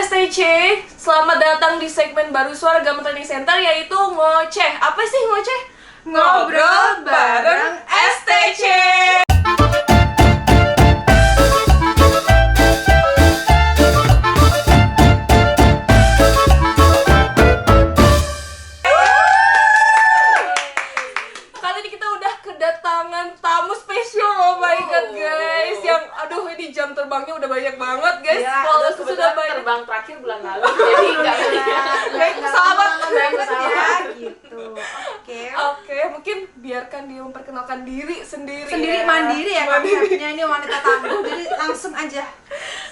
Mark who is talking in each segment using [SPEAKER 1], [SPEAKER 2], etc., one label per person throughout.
[SPEAKER 1] STC, selamat datang di segmen baru Suara Gama Training Center, yaitu ngoceh. Apa sih ngoceh?
[SPEAKER 2] Ngobrol bareng STC.
[SPEAKER 1] Kali ini kita udah kedatangan tamu spesial, oh my god guys. Yang aduh ini jam terbangnya udah banyak banget guys.
[SPEAKER 2] Ya,
[SPEAKER 1] Kalau
[SPEAKER 2] kebetulan
[SPEAKER 1] sudah banyak
[SPEAKER 2] terbang terakhir bulan lalu, jadi nggak
[SPEAKER 1] naik pesawat.
[SPEAKER 2] ya gitu.
[SPEAKER 1] Oke, mungkin biarkan dia memperkenalkan diri sendiri.
[SPEAKER 2] Sendiri mandiri ya konsepnya, ini wanita tangguh, jadi langsung aja.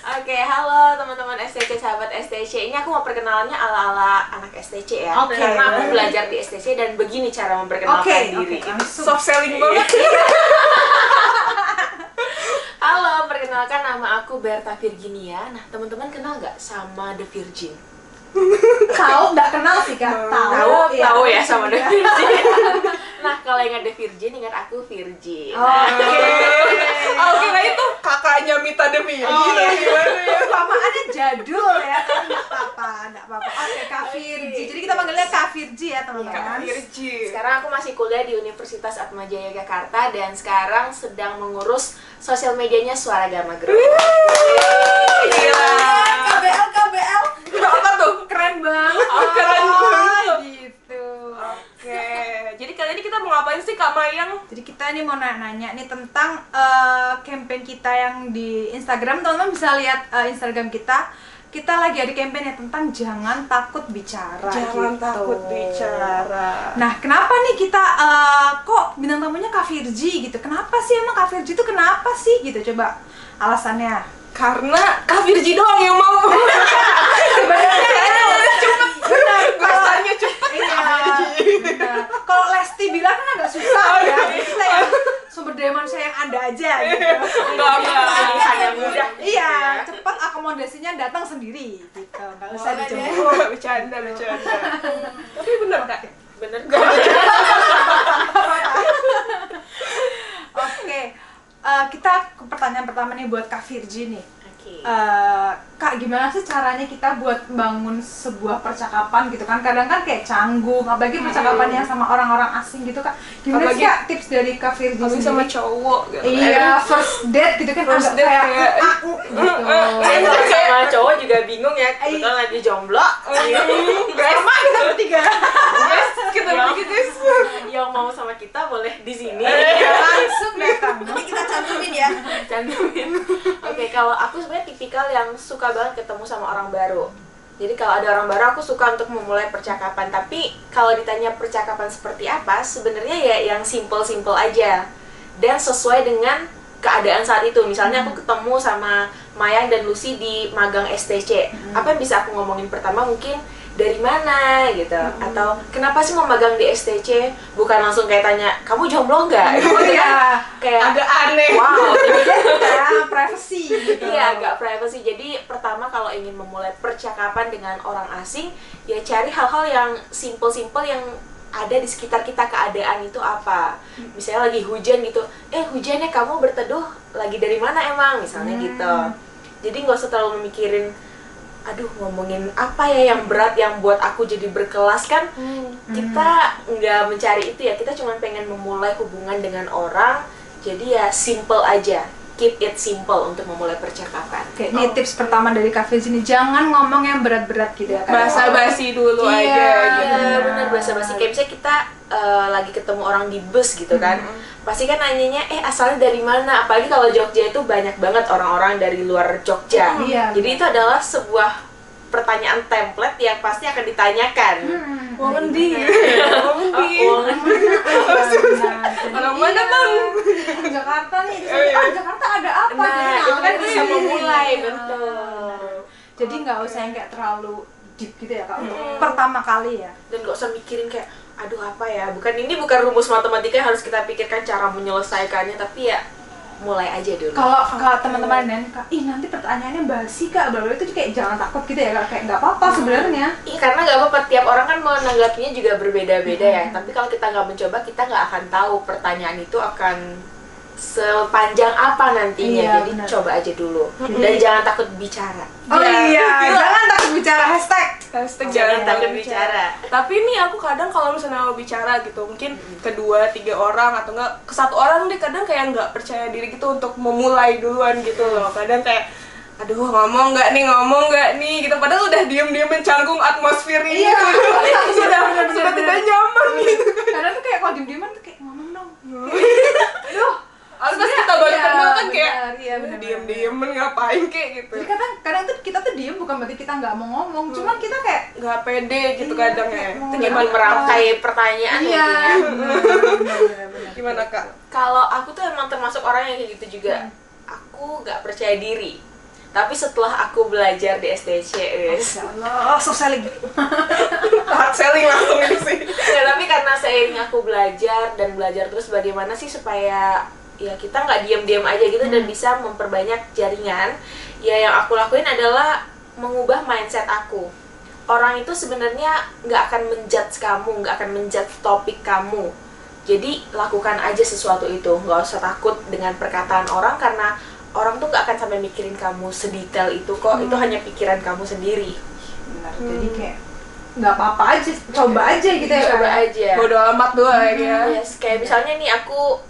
[SPEAKER 3] Oke, halo teman-teman STC, sahabat STC. Ini aku mau perkenalannya ala-ala anak STC ya.
[SPEAKER 2] Oke.
[SPEAKER 3] Karena aku belajar di STC dan begini cara memperkenalkan diri.
[SPEAKER 2] langsung.
[SPEAKER 1] Soft selling banget.
[SPEAKER 3] Halo, perkenalkan nama aku Berta Virginia. Nah, teman-teman kenal nggak sama The Virgin?
[SPEAKER 2] Tahu, nggak kenal sih kak.
[SPEAKER 3] Tahu ya sama The Virgin. Nah, kalau ingat The Virgin, ingat aku Virgin.
[SPEAKER 1] Oke, nah itu kakaknya Mita Devi. Gimana ya?
[SPEAKER 2] Samaannya jadul ya, kan nggak apa-apa. Oke, Kak Virgi. Jadi kita panggilnya Kak Virgi ya teman-teman.
[SPEAKER 1] Virgi.
[SPEAKER 3] Sekarang aku masih kuliah di Universitas Atmajaya Jakarta dan sekarang sedang mengurus sosial medianya Suara Gama Group.
[SPEAKER 1] Gila.
[SPEAKER 2] KBL.
[SPEAKER 1] Apa tuh?
[SPEAKER 2] Keren banget.
[SPEAKER 1] Oh, keren banget.
[SPEAKER 2] Gitu.
[SPEAKER 1] Oke, jadi kali ini kita mau ngapain sih Kak Mayang?
[SPEAKER 2] Jadi kita ini mau nanya nih tentang campaign kita yang di Instagram. Teman-teman bisa lihat Instagram kita. Kita lagi ada campaign ya tentang jangan takut bicara.
[SPEAKER 1] Jangan
[SPEAKER 2] gitu.
[SPEAKER 1] takut bicara.
[SPEAKER 2] Nah, kenapa nih kita kok bintang tamunya Kak Virgi gitu? Kenapa sih emang Kak Virgi itu kenapa sih gitu? Coba alasannya.
[SPEAKER 1] Karena Kak Virgi doang yang mau.
[SPEAKER 2] Sebenarnya cuma benar.
[SPEAKER 1] Bahasanya cuma
[SPEAKER 2] Iya. Benar. Kalau Lesti bilang kan agak susah ya. Kita yang sumber daya manusia yang ada aja gitu.
[SPEAKER 1] enggak.
[SPEAKER 3] Hanya mudah.
[SPEAKER 2] Iya, cepat akomodasinya datang sendiri gitu. Enggak usah dijemput.
[SPEAKER 1] Oh, bercanda. Tapi bener Kak.
[SPEAKER 3] Bener
[SPEAKER 2] Oke. Kita ke pertanyaan pertama nih buat Kak Virgi nih.
[SPEAKER 3] Oke.
[SPEAKER 2] Kak, gimana sih caranya kita buat bangun sebuah percakapan gitu kan? Kadang kan kayak canggung, apalagi percakapannya sama orang-orang asing gitu Kak. Gimana sih
[SPEAKER 1] Apalagi-
[SPEAKER 2] Kak tips dari Kak Virgi
[SPEAKER 1] Masih
[SPEAKER 2] sendiri?
[SPEAKER 1] sama cowok gitu.
[SPEAKER 2] Iya, first date gitu kan
[SPEAKER 1] First
[SPEAKER 2] agak
[SPEAKER 1] date
[SPEAKER 2] kayak
[SPEAKER 1] kayak-
[SPEAKER 2] gitu.
[SPEAKER 3] Kalau sama cowok juga bingung ya, kebetulan lagi jomblo.
[SPEAKER 1] Guys,
[SPEAKER 2] Kita bertiga.
[SPEAKER 1] kita
[SPEAKER 3] Yang-
[SPEAKER 1] bikin guys.
[SPEAKER 3] Yang mau sama kita boleh di sini.
[SPEAKER 2] Langsung datang. Nanti kita cantumin ya.
[SPEAKER 3] Cantumin. Oke, kalau aku sebenarnya tipikal yang suka banget ketemu sama orang baru. Jadi kalau ada orang baru aku suka untuk memulai percakapan. Tapi kalau ditanya percakapan seperti apa, sebenarnya ya yang simple-simple aja dan sesuai dengan keadaan saat itu. Misalnya aku ketemu sama Mayang dan Lucy di magang STC. Apa yang bisa aku ngomongin pertama mungkin dari mana gitu, atau kenapa sih mau magang di STC, bukan langsung kayak tanya kamu jomblo nggak gitu kan.
[SPEAKER 2] Iya.
[SPEAKER 3] Kayak
[SPEAKER 1] Agak aneh.
[SPEAKER 3] wow.
[SPEAKER 2] Ya, privacy gitu.
[SPEAKER 3] Iya, agak privacy. Jadi pertama kalau ingin memulai percakapan dengan orang asing, ya cari hal-hal yang simple-simple yang ada di sekitar kita, keadaan itu apa. Misalnya lagi hujan gitu, hujannya kamu berteduh lagi dari mana emang, misalnya gitu. Jadi nggak usah terlalu memikirin, aduh ngomongin apa ya yang berat yang buat aku jadi berkelas kan. Kita nggak mencari itu ya, kita cuma pengen memulai hubungan dengan orang. Jadi ya simple aja, keep it simple untuk memulai percakapan.
[SPEAKER 2] Oke, ini tips pertama dari Kak Virgi nih, jangan ngomong yang berat-berat gitu ya.
[SPEAKER 1] Basa-basi dulu
[SPEAKER 2] Iya,
[SPEAKER 1] aja gitu.
[SPEAKER 3] Iya benar, basa-basi. Kayak misalnya kita lagi ketemu orang di bus gitu kan, pasti kan nanyanya asalnya dari mana. Apalagi kalau Jogja itu banyak banget orang-orang dari luar Jogja.
[SPEAKER 2] Iya,
[SPEAKER 3] Jadi itu adalah sebuah pertanyaan template yang pasti akan ditanyakan.
[SPEAKER 1] Mau ngendi? Orang mana bang?
[SPEAKER 2] Jakarta nih, terus Jakarta ada apa?
[SPEAKER 3] Nah,
[SPEAKER 2] Jadi
[SPEAKER 3] itu kan
[SPEAKER 2] kan
[SPEAKER 3] bisa
[SPEAKER 2] di sini.
[SPEAKER 3] memulai,
[SPEAKER 2] Iya.
[SPEAKER 3] betul.
[SPEAKER 2] Jadi nggak usah yang kayak terlalu deep gitu ya Kak, untuk pertama kali ya.
[SPEAKER 3] Dan gak usah mikirin kayak aduh apa ya, ini bukan rumus matematika yang harus kita pikirkan cara menyelesaikannya, tapi ya mulai aja dulu.
[SPEAKER 2] Kalau teman-teman dan Kak, nanti pertanyaannya basi Kak, baru itu kayak jangan takut gitu ya Kak, kayak nggak apa-apa sebenarnya.
[SPEAKER 3] Iya, karena nggak apa-apa, tiap orang kan menanggapinya juga berbeda-beda ya. Tapi kalau kita nggak mencoba, kita nggak akan tahu pertanyaan itu akan sepanjang apa nantinya.
[SPEAKER 2] Iya,
[SPEAKER 3] Jadi
[SPEAKER 2] benar.
[SPEAKER 3] coba aja dulu dan jangan takut bicara.
[SPEAKER 2] Oh iya, jangan takut
[SPEAKER 1] Hashtag
[SPEAKER 3] jangan takut bicara.
[SPEAKER 1] Tapi nih aku kadang kalau misalnya mau bicara gitu, mungkin kedua, tiga orang atau enggak ke satu orang deh, kadang kayak nggak percaya diri gitu untuk memulai duluan gitu loh. Kadang kayak aduh ngomong nggak nih gitu, padahal udah diem mencanggung atmosfer ini gitu. sudah tidak nyaman gitu.
[SPEAKER 2] Kadang tuh kayak kalau diem-dieman tuh kayak ngomong dong. Aduh.
[SPEAKER 1] Pas kita baru kenal kan kayak
[SPEAKER 2] bener,
[SPEAKER 1] diem-diemen ngapain kayak gitu.
[SPEAKER 2] Jadi kadang tuh kita tuh diem bukan berarti kita nggak mau ngomong, cuman kita kayak
[SPEAKER 1] nggak pede gitu kadang ya.
[SPEAKER 2] mau
[SPEAKER 3] Itu gimana merangkai pertanyaan
[SPEAKER 2] iya.
[SPEAKER 3] mungkin ya.
[SPEAKER 1] Gimana Kak?
[SPEAKER 3] Kalau aku tuh emang termasuk orang yang kayak gitu juga. Aku nggak percaya diri. Tapi setelah aku belajar di STC, guys.
[SPEAKER 2] Ya Allah, so selling.
[SPEAKER 1] Hard selling langsung itu sih.
[SPEAKER 3] Ya, tapi karena seiring aku belajar terus bagaimana sih supaya ya kita nggak diam-diam aja gitu dan bisa memperbanyak jaringan. Ya yang aku lakuin adalah mengubah mindset aku. Orang itu sebenarnya nggak akan menjudge kamu, nggak akan menjudge topik kamu. Jadi lakukan aja sesuatu itu, nggak usah takut dengan perkataan orang karena orang tuh nggak akan sampai mikirin kamu sedetail itu kok. Itu hanya pikiran kamu sendiri.
[SPEAKER 2] Benar. Jadi kayak nggak apa-apa aja, coba aja gitu ya.
[SPEAKER 3] Coba aja.
[SPEAKER 1] Bodo amat doang ya.
[SPEAKER 3] Yes, kayak misalnya nih aku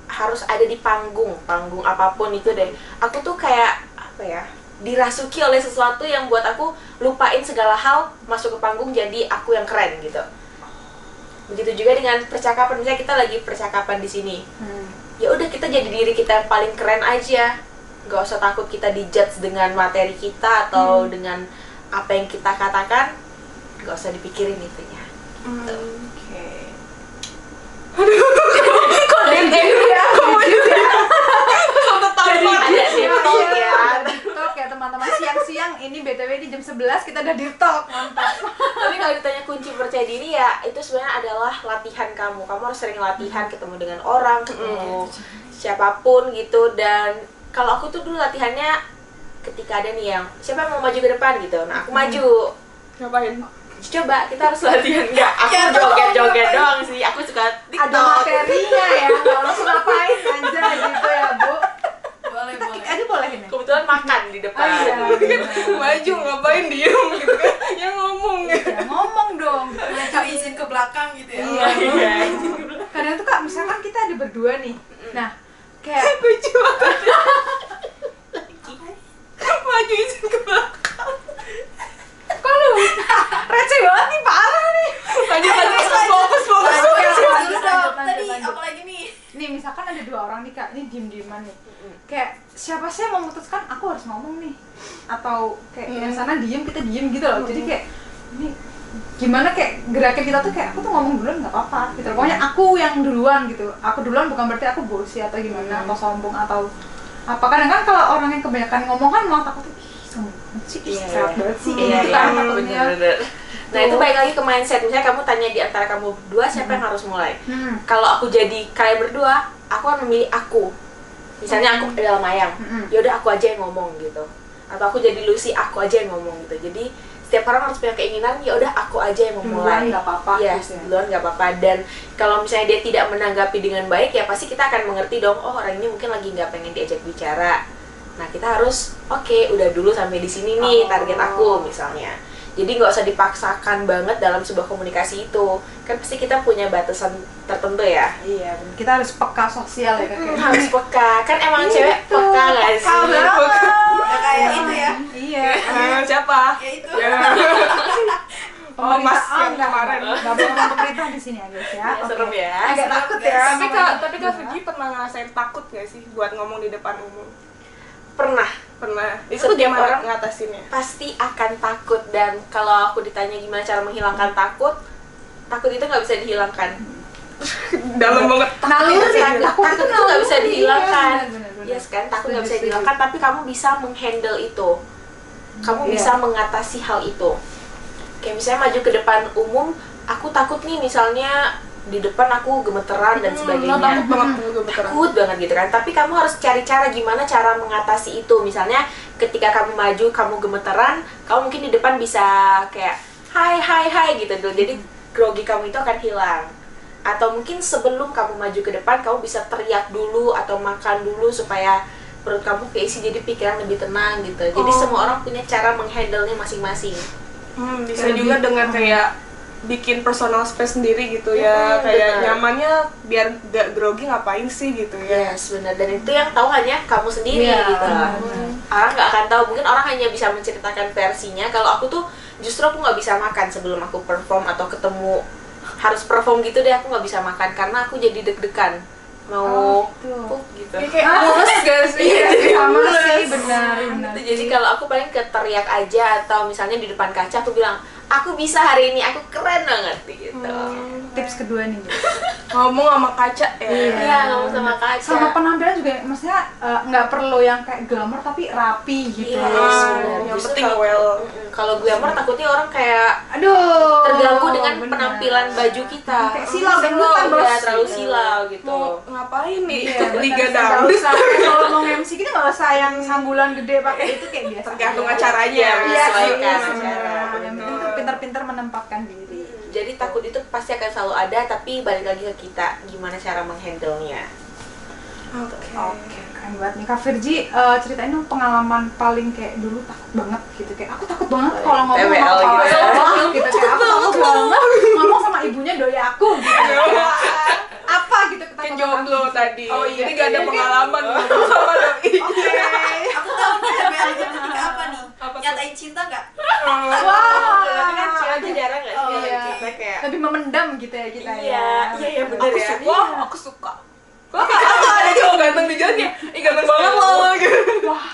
[SPEAKER 3] harus ada di panggung apapun itu deh. Aku tuh kayak apa ya? Dirasuki oleh sesuatu yang buat aku lupain segala hal, masuk ke panggung jadi aku yang keren gitu. Begitu juga dengan percakapan, misalnya kita lagi percakapan di sini. Ya udah kita jadi diri kita yang paling keren aja. Nggak usah takut kita dijudge dengan materi kita atau dengan apa yang kita katakan. Nggak usah dipikirin itunya.
[SPEAKER 2] Oke.
[SPEAKER 1] Kok diem ya?
[SPEAKER 3] Ada TikTok ya.
[SPEAKER 2] TikTok ya teman-teman, siang-siang ini BTW di jam 11 kita udah di talk, mantap.
[SPEAKER 3] Tapi kalau ditanya kunci percaya diri ya itu sebenarnya adalah latihan kamu. Kamu harus sering latihan, ketemu dengan orang, ketemu siapapun gitu. Dan kalau aku tuh dulu latihannya ketika ada nih yang siapa yang mau maju ke depan gitu. Nah aku maju.
[SPEAKER 1] Ngapain?
[SPEAKER 3] Coba kita harus latihan. Enggak, aku joget-joget doang sih. Aku suka TikTok.
[SPEAKER 2] Ada materinya ya, nggak langsung ngapain aja gitu ya Bu.
[SPEAKER 1] Boleh.
[SPEAKER 2] Aduh boleh ini.
[SPEAKER 3] Kebetulan makan di depan.
[SPEAKER 1] Maju ngapain diem gitu kan? Ya ngomong ya.
[SPEAKER 2] Ya, ngomong dong.
[SPEAKER 4] Mereka izin ke belakang gitu ya.
[SPEAKER 2] Iya. Kadang tuh Kak, misalkan kita ada berdua nih. Nah, kayak
[SPEAKER 1] Lucu banget. Maju izin ke belakang.
[SPEAKER 2] kalau receh banget nih, parah nih.
[SPEAKER 1] Fokus.
[SPEAKER 4] Lanjut dong.
[SPEAKER 2] lanjut,
[SPEAKER 4] Tadi
[SPEAKER 2] lanjut.
[SPEAKER 4] apa lagi nih?
[SPEAKER 2] Nih misalkan ada dua orang nih Kak, ini diem-dieman nih. Kayak siapa sih yang memutuskan aku harus ngomong nih? Atau kayak yang sana diem, kita diem gitu loh. Jadi kayak ini gimana kayak gerakan kita tuh kayak aku tuh ngomong duluan nggak apa-apa gitu. Pokoknya aku yang duluan gitu. Aku duluan bukan berarti aku bosi atau gimana atau sombong atau apa. Kadang kan kalau orang yang kebanyakan ngomong kan malah takut sombong sih, sehat banget sih gitu kan takutnya.
[SPEAKER 3] Bener. Nah itu balik lagi ke mindset. Misalnya kamu tanya di antara kamu berdua siapa yang harus mulai. Kalau aku jadi kalian berdua, aku akan memilih aku. Misalnya aku adalah Mayang, ya udah aku aja yang ngomong gitu. Atau aku jadi Lucy, aku aja yang ngomong gitu. Jadi setiap orang harus punya keinginan, ya udah aku aja yang memulai.
[SPEAKER 2] Duluan nggak apa-apa.
[SPEAKER 3] Yes,
[SPEAKER 2] gitu ya.
[SPEAKER 3] duluan nggak apa-apa. Dan kalau misalnya dia tidak menanggapi dengan baik, ya pasti kita akan mengerti dong. Oh orang ini mungkin lagi nggak pengen diajak bicara. Nah kita harus oke, udah dulu sampai di sini nih target aku misalnya. Jadi nggak usah dipaksakan banget dalam sebuah komunikasi itu. Kan pasti kita punya batasan tertentu ya.
[SPEAKER 2] Iya, bener. Kita harus peka sosial ya Kak.
[SPEAKER 3] Harus peka. Kan emang cewek
[SPEAKER 2] Gitu.
[SPEAKER 3] peka nggak sih?
[SPEAKER 2] Peka banget.
[SPEAKER 4] Ya kayak itu ya.
[SPEAKER 2] Iya.
[SPEAKER 1] Siapa?
[SPEAKER 4] Ya itu.
[SPEAKER 1] Ya. Oh, Mas yang kemarin.
[SPEAKER 2] Nggak boleh ngomong pemerintah di sini ya guys ya.
[SPEAKER 3] Ya, serem
[SPEAKER 2] Oke.
[SPEAKER 3] ya.
[SPEAKER 2] Agak
[SPEAKER 4] Serem,
[SPEAKER 2] takut
[SPEAKER 4] guys.
[SPEAKER 2] ya.
[SPEAKER 1] Tapi Kak Vicky pernah ngerasain takut gak sih buat ngomong di depan umum?
[SPEAKER 3] Pernah.
[SPEAKER 1] Pernah. Itu
[SPEAKER 3] Setiap
[SPEAKER 1] gimana
[SPEAKER 3] orang
[SPEAKER 1] ngatasinnya?
[SPEAKER 3] pasti akan takut. Dan kalau aku ditanya gimana cara menghilangkan takut itu nggak bisa dihilangkan.
[SPEAKER 1] Dalam banget.
[SPEAKER 2] Naluri,
[SPEAKER 3] Takut itu nggak bisa
[SPEAKER 2] naluri,
[SPEAKER 3] dihilangkan.
[SPEAKER 2] iya, bener.
[SPEAKER 3] Yes kan, takut nggak bisa
[SPEAKER 2] Setuju,
[SPEAKER 3] dihilangkan, tapi kamu bisa menghandle itu. Kamu
[SPEAKER 2] Iya.
[SPEAKER 3] bisa mengatasi hal itu. Kayak misalnya maju ke depan umum, aku takut nih misalnya di depan aku gemeteran dan sebagainya.
[SPEAKER 1] Takut banget gue beneran.
[SPEAKER 3] Takut banget gitu kan, tapi kamu harus cari cara gimana cara mengatasi itu. Misalnya ketika kamu maju kamu gemeteran, kamu mungkin di depan bisa kayak hai gitu dulu, jadi grogi kamu itu akan hilang. Atau mungkin sebelum kamu maju ke depan kamu bisa teriak dulu atau makan dulu supaya perut kamu keisi, jadi pikiran lebih tenang gitu. Jadi semua orang punya cara menghandle-nya masing-masing.
[SPEAKER 1] Bisa juga dengan kayak bikin personal space sendiri gitu ya, kayak
[SPEAKER 3] benar.
[SPEAKER 1] nyamannya biar gak grogi ngapain sih gitu ya.
[SPEAKER 3] Yes, benar. Dan itu yang tahu hanya kamu sendiri
[SPEAKER 2] Iya,
[SPEAKER 3] gitu.
[SPEAKER 2] benar.
[SPEAKER 3] Orang nggak akan tahu, mungkin orang hanya bisa menceritakan versinya. Kalau aku tuh justru aku nggak bisa makan sebelum aku perform atau ketemu harus perform gitu deh, aku nggak bisa makan karena aku jadi deg-degan mau gitu.
[SPEAKER 1] Kayak mulus gak sih?
[SPEAKER 2] Sama sih, benar.
[SPEAKER 3] Gitu. Jadi kalau aku paling teriak aja atau misalnya di depan kaca aku bilang aku bisa hari ini, aku keren banget gitu.
[SPEAKER 2] Tips kedua nih,
[SPEAKER 1] Ngomong sama kaca ya.
[SPEAKER 3] Iya, ngomong sama kaca.
[SPEAKER 2] sama penampilan juga, maksudnya nggak perlu yang kayak glamor tapi rapi gitu.
[SPEAKER 3] Yes, benar.
[SPEAKER 1] Yang
[SPEAKER 3] Justru
[SPEAKER 1] penting
[SPEAKER 3] kalau-
[SPEAKER 1] well.
[SPEAKER 3] Kalau glamour takutnya orang kayak
[SPEAKER 2] Aduh,
[SPEAKER 3] terganggu dengan
[SPEAKER 2] benar.
[SPEAKER 3] penampilan baju kita.
[SPEAKER 2] Kayak silau dangdutan, Bos.
[SPEAKER 3] Ya, terlalu silau gitu.
[SPEAKER 1] Mau ngapain nih?
[SPEAKER 2] Iya,
[SPEAKER 1] Ikut Liga
[SPEAKER 2] nggak
[SPEAKER 1] Dangdut.
[SPEAKER 2] usah. Kalau mau MC kita nggak usah yang sambulan gede pakai itu, kayak biasa.
[SPEAKER 1] Tergantung acaranya.
[SPEAKER 3] Iya,
[SPEAKER 2] Iya,
[SPEAKER 3] menyesuaikan
[SPEAKER 2] sih,
[SPEAKER 3] acara.
[SPEAKER 2] yang penting tuh pintar-pintar menempatkan diri.
[SPEAKER 3] Jadi takut itu pasti akan selalu ada, tapi balik lagi ke kita gimana cara menghandle-nya.
[SPEAKER 2] Oke, keren banget nih Kak Virgi. Ceritain dong pengalaman paling kayak dulu takut banget gitu, kayak aku takut banget kalau ngomong sama
[SPEAKER 3] TWL
[SPEAKER 2] kepala
[SPEAKER 3] gitu ya.
[SPEAKER 2] sekolah gitu, kayak aku takut banget ngomong sama ibunya doi aku gitu. Apa gitu
[SPEAKER 1] Kan
[SPEAKER 2] ketakutan
[SPEAKER 1] jomblo
[SPEAKER 2] aku?
[SPEAKER 1] tadi.
[SPEAKER 2] Oh iya,
[SPEAKER 1] Jadi gak ada
[SPEAKER 2] iya,
[SPEAKER 1] pengalaman ngobrol sama doi.
[SPEAKER 4] Aku tahu nih TBL-nya ketika apa nih?
[SPEAKER 1] Apa tuh?
[SPEAKER 4] Nyatain cinta nggak?
[SPEAKER 3] Tapi kan
[SPEAKER 2] Wah,
[SPEAKER 3] cewek tuh jarang gak sih
[SPEAKER 2] iya.
[SPEAKER 3] kita kayak
[SPEAKER 2] lebih memendam gitu ya kita
[SPEAKER 3] Iya,
[SPEAKER 2] ya.
[SPEAKER 3] iya bener
[SPEAKER 1] Aku
[SPEAKER 3] ya.
[SPEAKER 1] suka. Wah, aku suka. Wah, ada cowok ganteng di jalan ya. Ih, ganteng banget loh. Gitu.
[SPEAKER 2] Wah,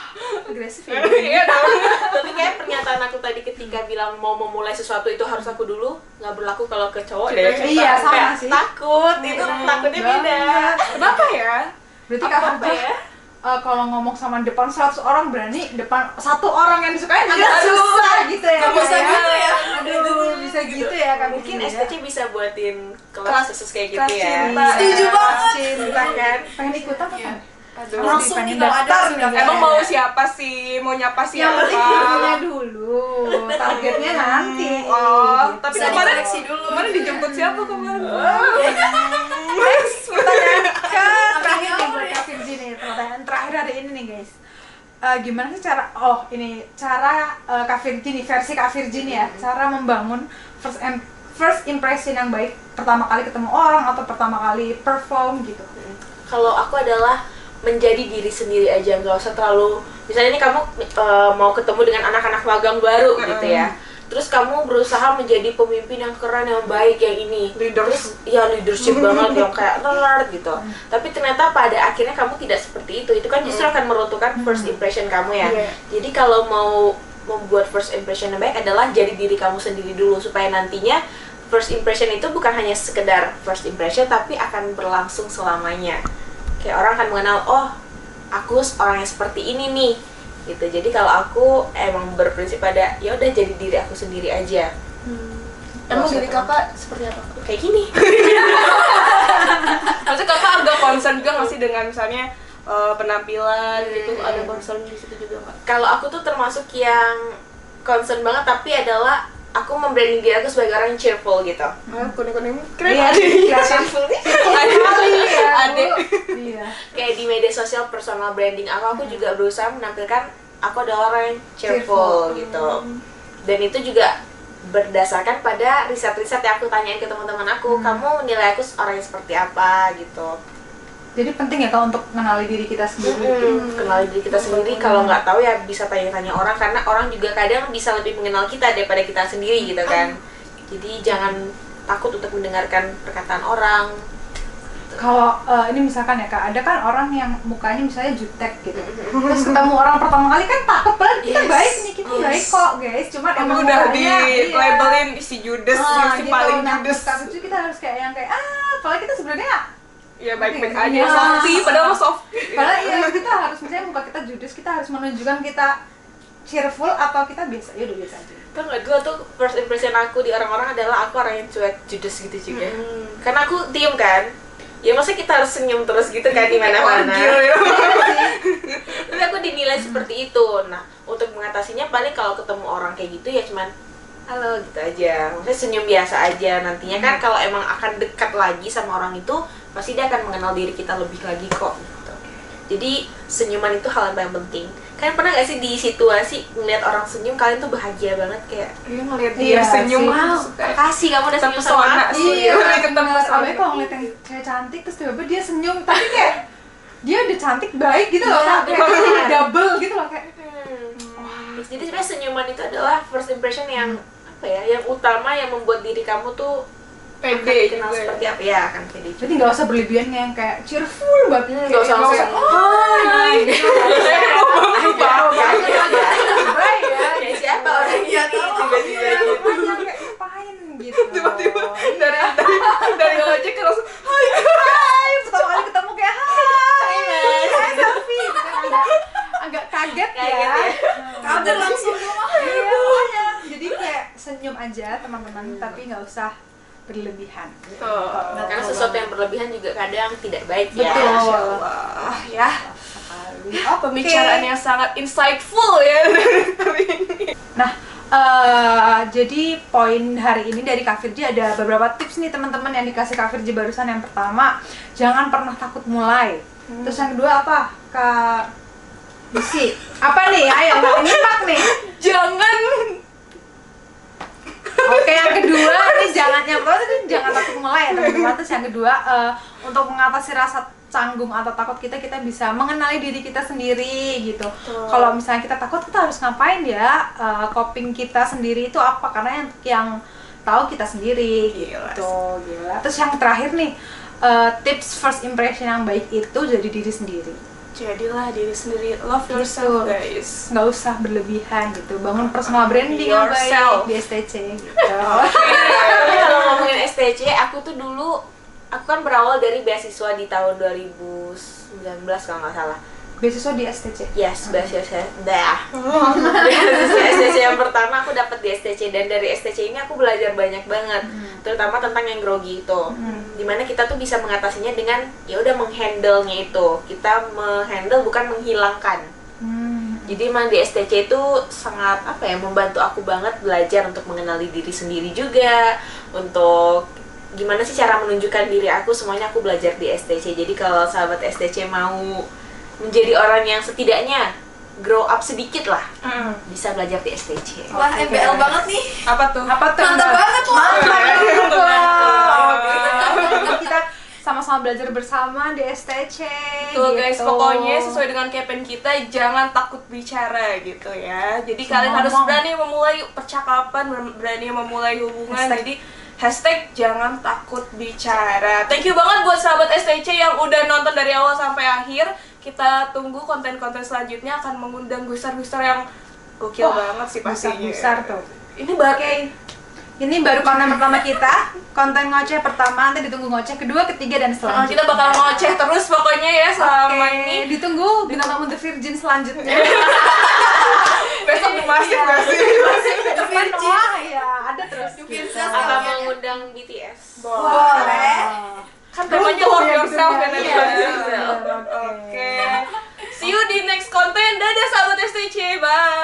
[SPEAKER 2] agresif ya.
[SPEAKER 1] Iya dong.
[SPEAKER 3] Tapi kayak pernyataan aku tadi ketika bilang mau memulai sesuatu itu harus aku dulu, nggak berlaku kalau ke cowok deh.
[SPEAKER 2] Iya, sama
[SPEAKER 3] Kayak
[SPEAKER 2] sih.
[SPEAKER 3] takut, itu takutnya beda.
[SPEAKER 1] Kenapa ya?
[SPEAKER 2] Berarti Kak
[SPEAKER 3] Apa
[SPEAKER 2] Virgi
[SPEAKER 3] ya?
[SPEAKER 2] kalau ngomong sama depan 100 orang berani, depan satu orang yang disukain agak susah gitu ya.
[SPEAKER 1] Nggak bisa
[SPEAKER 2] Kak,
[SPEAKER 1] gitu ya.
[SPEAKER 2] Aduh, bisa gitu ya Kak
[SPEAKER 3] Mungkin
[SPEAKER 2] Virgi ya.
[SPEAKER 3] STC bisa buatin kelas khusus kayak gitu
[SPEAKER 1] kelas
[SPEAKER 3] ya.
[SPEAKER 1] cinta.
[SPEAKER 4] Setuju banget.
[SPEAKER 3] Cinta kan?
[SPEAKER 2] Pengen ikutan apa kan?
[SPEAKER 1] Aduh.
[SPEAKER 4] Langsung
[SPEAKER 2] pengen
[SPEAKER 4] nih kalau ada
[SPEAKER 2] daftar
[SPEAKER 4] langsung
[SPEAKER 2] nih.
[SPEAKER 4] daftar.
[SPEAKER 1] Emang mau siapa sih? Mau nyapa
[SPEAKER 2] Yang
[SPEAKER 1] siapa?
[SPEAKER 2] penting ilmunya dulu, targetnya nanti.
[SPEAKER 1] Oh,
[SPEAKER 2] Gitu.
[SPEAKER 1] tapi
[SPEAKER 4] Bisa
[SPEAKER 1] kemarin
[SPEAKER 4] diseleksi dulu.
[SPEAKER 1] Kemarin dijemput siapa kemarin?
[SPEAKER 2] Terakhir nih buat Kak Virgi nih, pertanyaan terakhir hari ini nih guys. Gimana sih cara, cara Kak Virgi nih, versi Kak Virgi nih ya, cara membangun first impression yang baik pertama kali ketemu orang atau pertama kali perform gitu.
[SPEAKER 3] Kalau aku adalah menjadi diri sendiri aja, nggak usah terlalu, misalnya ini kamu mau ketemu dengan anak-anak magang baru gitu ya, terus kamu berusaha menjadi pemimpin yang keren, yang baik, yang ini
[SPEAKER 1] Leaders.
[SPEAKER 3] ya leadership banget yang kayak nerd gitu, tapi ternyata pada akhirnya kamu tidak seperti itu kan justru akan meruntuhkan first impression kamu ya.
[SPEAKER 1] Iya.
[SPEAKER 3] Jadi kalau mau membuat first impression yang baik adalah jadi diri kamu sendiri dulu, supaya nantinya first impression itu bukan hanya sekedar first impression tapi akan berlangsung selamanya. Kayak orang akan mengenal, oh aku orang yang seperti ini nih gitu. Jadi kalau aku emang berprinsip pada ya udah jadi diri aku sendiri aja.
[SPEAKER 1] Emang diri kakak seperti apa?
[SPEAKER 3] Kayak gini.
[SPEAKER 1] Maksudnya kakak agak concern juga nggak sih dengan misalnya penampilan gitu, ada concern di situ juga nggak?
[SPEAKER 3] Kalau aku tuh termasuk yang concern banget, tapi adalah aku membranding diri aku sebagai orang yang cheerful gitu.
[SPEAKER 1] Kuning-kuning
[SPEAKER 2] Iya,
[SPEAKER 1] keren.
[SPEAKER 3] Cheerful nih.
[SPEAKER 2] kali ya,
[SPEAKER 1] Ade.
[SPEAKER 2] Bu. Iya.
[SPEAKER 3] Kayak di media sosial personal branding aku juga berusaha menampilkan aku adalah orang yang cheerful gitu. Dan itu juga berdasarkan pada riset-riset yang aku tanyain ke teman-teman aku, kamu menilai aku orang yang seperti apa gitu.
[SPEAKER 2] Jadi penting ya Kak untuk mengenali diri kita sendiri.
[SPEAKER 3] Kenali diri kita sendiri, kalau nggak tahu ya bisa tanya-tanya orang, karena orang juga kadang bisa lebih mengenal kita daripada kita sendiri gitu kan. Jadi jangan takut untuk mendengarkan perkataan orang.
[SPEAKER 2] Kalau ini misalkan ya Kak, ada kan orang yang mukanya misalnya jutek gitu, terus ketemu orang pertama kali kan takut, padahal kita
[SPEAKER 3] Yes.
[SPEAKER 2] baik nih, kita baik kok guys, cuman
[SPEAKER 1] Emang
[SPEAKER 2] emang
[SPEAKER 1] udah di
[SPEAKER 2] mukanya, iya.
[SPEAKER 1] labelin si Judes, si
[SPEAKER 2] gitu.
[SPEAKER 1] paling
[SPEAKER 2] Nah,
[SPEAKER 1] Judes.
[SPEAKER 2] Kak Virgi kita harus kayak yang kayak padahal kita sebenarnya
[SPEAKER 1] Ya baik-baik
[SPEAKER 2] Iya.
[SPEAKER 1] aja, softy, padahal softy.
[SPEAKER 2] padahal iya kita harus, misalnya muka kita judes, kita harus menunjukkan kita cheerful atau kita biasa, ya udah biasa aja.
[SPEAKER 3] Tuh nggak, dulu tuh first impression aku di orang-orang adalah aku orang yang cuek, judes gitu juga. Karena aku diem kan. Ya maksudnya kita harus senyum terus gitu kan di mana-mana.
[SPEAKER 1] Orgil ya.
[SPEAKER 3] Tapi aku dinilai seperti itu. Nah, untuk mengatasinya paling kalau ketemu orang kayak gitu ya cuman halo gitu aja. Maksudnya senyum biasa aja. Nantinya kan kalau emang akan dekat lagi sama orang itu, pasti dia akan mengenal diri kita lebih lagi kok gitu. Jadi senyuman itu hal yang paling penting. Kalian pernah gak sih di situasi ngeliat orang senyum, kalian tuh bahagia banget kayak
[SPEAKER 1] Iya ngeliat
[SPEAKER 2] Iya
[SPEAKER 1] dia senyum,
[SPEAKER 2] sih.
[SPEAKER 3] wow, makasih kamu udah senyum sama
[SPEAKER 1] terpesona
[SPEAKER 3] aku.
[SPEAKER 1] sih.
[SPEAKER 2] Iya,
[SPEAKER 1] ketemu
[SPEAKER 2] apalagi kalau ngeliat yang cewek cantik terus tiba-tiba dia senyum, tapi kayak dia udah cantik baik gitu loh,
[SPEAKER 3] Iya,
[SPEAKER 2] Kak. Kayak double gitu loh kayak.
[SPEAKER 3] Jadi sebenarnya senyuman itu adalah first impression yang apa ya, yang utama yang membuat diri kamu tuh akan
[SPEAKER 1] pede
[SPEAKER 3] dikenal
[SPEAKER 1] juga ya.
[SPEAKER 3] seperti apa ya, akan pede.
[SPEAKER 2] Jadi nggak usah berlebihan yang kayak cheerful banget.
[SPEAKER 3] Nggak usah langsung
[SPEAKER 2] hai gitu.
[SPEAKER 3] Baik ya. Kayak siapa orang
[SPEAKER 4] Iya,
[SPEAKER 3] ini
[SPEAKER 4] tahu.
[SPEAKER 3] tiba-tiba
[SPEAKER 2] Iya,
[SPEAKER 3] gitu.
[SPEAKER 2] makanya kayak ngapain gitu.
[SPEAKER 1] tiba-tiba dari ojek ke langsung
[SPEAKER 2] Hai, pertama kali ketemu kayak hai Selfie gitu kan, agak kaget
[SPEAKER 3] Kaget
[SPEAKER 2] ya.
[SPEAKER 3] ya.
[SPEAKER 4] Kabur langsung rumah.
[SPEAKER 2] Iya, makanya. Jadi kayak senyum aja teman-teman, tapi nggak usah berlebihan.
[SPEAKER 3] Karena sesuatu yang berlebihan juga kadang tidak baik ya.
[SPEAKER 2] Betul.
[SPEAKER 1] Masya Allah ya.
[SPEAKER 2] Oh,
[SPEAKER 1] Pembicaraan yang sangat insightful ya hari ini.
[SPEAKER 2] Nah, jadi poin hari ini dari Kak Firji ada beberapa tips nih teman-teman yang dikasih Kak Firji barusan. Yang pertama, jangan pernah takut mulai. Terus yang kedua apa? Kak Lucy. Apa nih? Ayo, nggak nyimak nih.
[SPEAKER 1] Jangan
[SPEAKER 2] Oke, yang kedua nih jangan takut mulai ya teman-teman. Terus yang kedua, untuk mengatasi rasa canggung atau takut kita bisa mengenali diri kita sendiri gitu. Kalau misalnya kita takut, kita harus ngapain ya? Coping kita sendiri itu apa? Karena yang tahu kita sendiri gitu. Gila. Terus yang terakhir nih, tips first impression yang baik itu jadi diri sendiri.
[SPEAKER 1] jadilah diri sendiri, love
[SPEAKER 2] Gitu.
[SPEAKER 1] yourself guys.
[SPEAKER 2] Nggak usah berlebihan gitu. Bangun personal branding yang
[SPEAKER 1] Yourself.
[SPEAKER 2] baik di STC gitu.
[SPEAKER 3] Tapi kalau ngomongin STC, aku kan berawal dari beasiswa di tahun 2019 kalau nggak salah.
[SPEAKER 2] Beasiswa di STC.
[SPEAKER 3] Yes, beasiswa beasiswa STC yang pertama aku dapat di STC, dan dari STC ini aku belajar banyak banget, terutama tentang yang grogi itu. Dimana kita tuh bisa mengatasinya dengan ya udah menghandle-nya itu. Kita menghandle bukan menghilangkan. Jadi emang di STC itu sangat membantu aku banget belajar untuk mengenali diri sendiri juga, untuk gimana sih cara menunjukkan diri aku, semuanya aku belajar di STC. Jadi kalau sahabat STC mau menjadi orang yang setidaknya grow up sedikit lah, bisa belajar di STC.
[SPEAKER 4] Wah, MBL banget nih.
[SPEAKER 1] Apa tuh?
[SPEAKER 2] Apa tuh?
[SPEAKER 4] Mantap banget loh.
[SPEAKER 2] Kita sama-sama belajar bersama di STC.
[SPEAKER 1] Tuh
[SPEAKER 2] gitu.
[SPEAKER 1] guys, pokoknya sesuai dengan campaign kita, jangan takut bicara gitu ya. Jadi kalian harus
[SPEAKER 2] Ngomong.
[SPEAKER 1] berani memulai percakapan, berani memulai hubungan.
[SPEAKER 2] Hashtag.
[SPEAKER 1] Jadi jangan takut bicara. Thank you banget buat sahabat STC yang udah nonton dari awal sampai akhir. Kita tunggu konten-konten selanjutnya akan mengundang gusar-gusar yang gokil banget sih pastinya.
[SPEAKER 2] Besar tuh.
[SPEAKER 1] Ini baru
[SPEAKER 2] Ini baru konten pertama kita. Konten ngoceh pertama, nanti ditunggu ngoceh kedua, ketiga, dan selanjutnya.
[SPEAKER 1] kita bakal ngoceh terus pokoknya ya selama
[SPEAKER 2] Oke,
[SPEAKER 1] ini.
[SPEAKER 2] ditunggu bintang tamu The Virgin selanjutnya.
[SPEAKER 1] Besok masih
[SPEAKER 2] Iya.
[SPEAKER 1] nggak sih?
[SPEAKER 2] Depan wah ya, ada terus.
[SPEAKER 3] Apa mengundang BTS?
[SPEAKER 4] Boleh.
[SPEAKER 1] Kan temanya
[SPEAKER 2] Runtuh
[SPEAKER 1] love
[SPEAKER 2] ya
[SPEAKER 1] yourself ya
[SPEAKER 2] gitu
[SPEAKER 1] tadi.
[SPEAKER 2] ya.
[SPEAKER 3] Iya.
[SPEAKER 1] Oke. See you di next konten. Dadah sahabat STC. Bye.